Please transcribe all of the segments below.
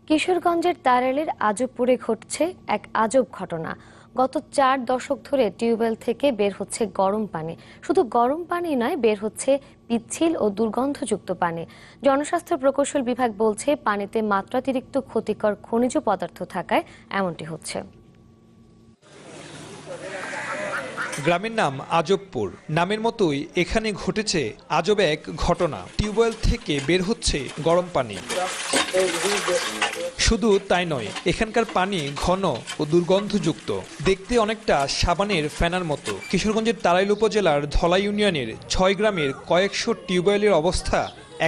কিশোরগঞ্জের তারাইলের আজবপুরে ঘটছে এক আজব ঘটনা। গত 4 দশক ধরে টিউবওয়েল থেকে বের হচ্ছে গরম পানি। শুধু গরম পানি নয়, বের হচ্ছে পিচ্ছিল ও দুর্গন্ধযুক্ত পানি। জনস্বাস্থ্য প্রকৌশল বিভাগ বলছে, পানিতে মাত্রাতিরিক্ত ক্ষতিকর খনিজ পদার্থ থাকায় এমনটি হচ্ছে। গ্রামের নাম আজবপুর। নামের মতোই এখানে ঘটেছে আজব এক ঘটনা। টিউবওয়েল থেকে বের হচ্ছে গরম পানি। শুধু তাই নয়, এখানকার পানি ঘন ও দুর্গন্ধযুক্ত, দেখতে অনেকটা সাবানের ফেনার মতো। কিশোরগঞ্জের তারাইল উপজেলার ধলাই ইউনিয়নের 6 গ্রামের কয়েকশো টিউবওয়েলের অবস্থা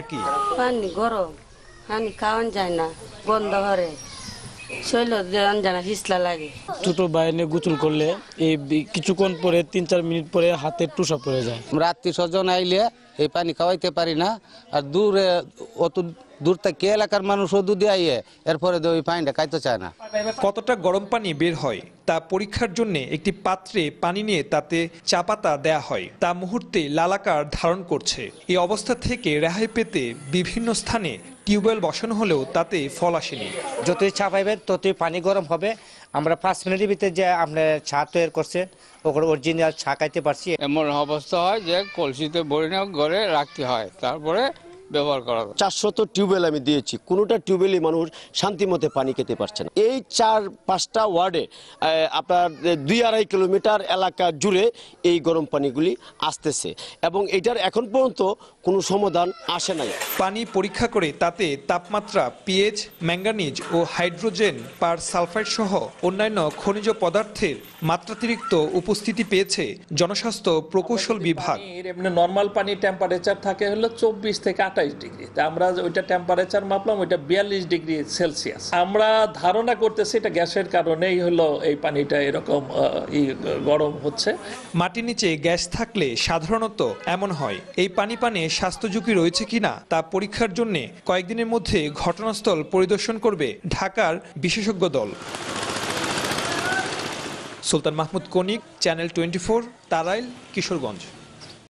একই। পানি গরম, পানি খাওয়ান যায় না, গন্ধ ভরে, শৈল জানা হিসলা লাগে। ছোট বাইনে গোসল করলে এই কিছুক্ষণ পরে 3-4 মিনিট পরে হাতে টুসা পড়ে যায়। আত্মীয় স্বজন আইলে এই পানি খাওয়াইতে পারি না। আর অত দূর থেকে এলাকার মানুষও দুধে আইয়ে এরপরে ওই পানিটা খাইতে চায় না। কতটা গরম পানি বের হয় তা পরীক্ষার জন্য একটি পাত্রে পানি নিয়ে তাতে চা পাতা দেয়া হয়। তা মুহূর্তে লালাকার ধারণ করছে। এই অবস্থা থেকে রেহাই পেতে বিভিন্ন স্থানে টিউবওয়েল বসানো হলেও তাতে ফল আসেনি। যতই চা পাইবেন ততই পানি গরম হবে। আমরা 5 মিনিটের ভিতরে যে আমরা চা তৈরি করছে ওগুলো অরিজিনাল চা খাইতে পারছি। এমন অবস্থা হয় যে কলসিতে ভরে না ঘরে রাখতে হয়, তারপরে ব্যবহার করা হয়। 400 টিউবওয়েল আমি দিয়েছি, কোনোটা টিউবওয়েলই মানুষ শান্তি মতে পানি খেতে পারছে না। এই 4-5টা ওয়ার্ডে আপনার 2-2.5 কিলোমিটার এলাকা জুড়ে এই গরম পানিগুলি আসতেছে এবং এটার এখন পর্যন্ত কোনো সমাধান আসে নাই। পানি পরীক্ষা করে তাতে তাপমাত্রা, পিএইচ, ম্যাঙ্গানিজ ও হাইড্রোজেন পার সালফাইড সহ অন্যান্য খনিজ পদার্থের মাত্রাতিরিক্ত উপস্থিতি পেয়েছে জনস্বাস্থ্য প্রকৌশল বিভাগ। এমনি নরমাল পানির টেম্পারেচার থাকে হলো 24 থেকে 28 ডিগ্রি। তা আমরা ওইটা টেম্পারেচার মাপলাম, ওইটা 42 ডিগ্রি সেলসিয়াস। আমরা ধারণা করতেছি এটা গ্যাসের কারণেই হলো এই পানিটা এরকম গরম হচ্ছে। মাটির নিচে গ্যাস থাকলে সাধারণত এমন হয়। এই পানি পানে স্বাস্থ্য ঝুঁকি রয়েছে কিনা তা পরীক্ষার জন্য কয়েকদিনের মধ্যে ঘটনাস্থল পরিদর্শন করবে ঢাকার বিশেষজ্ঞ দল। সুলতান মাহমুদ কনিক, চ্যানেল 24, তারাইল, কিশোরগঞ্জ।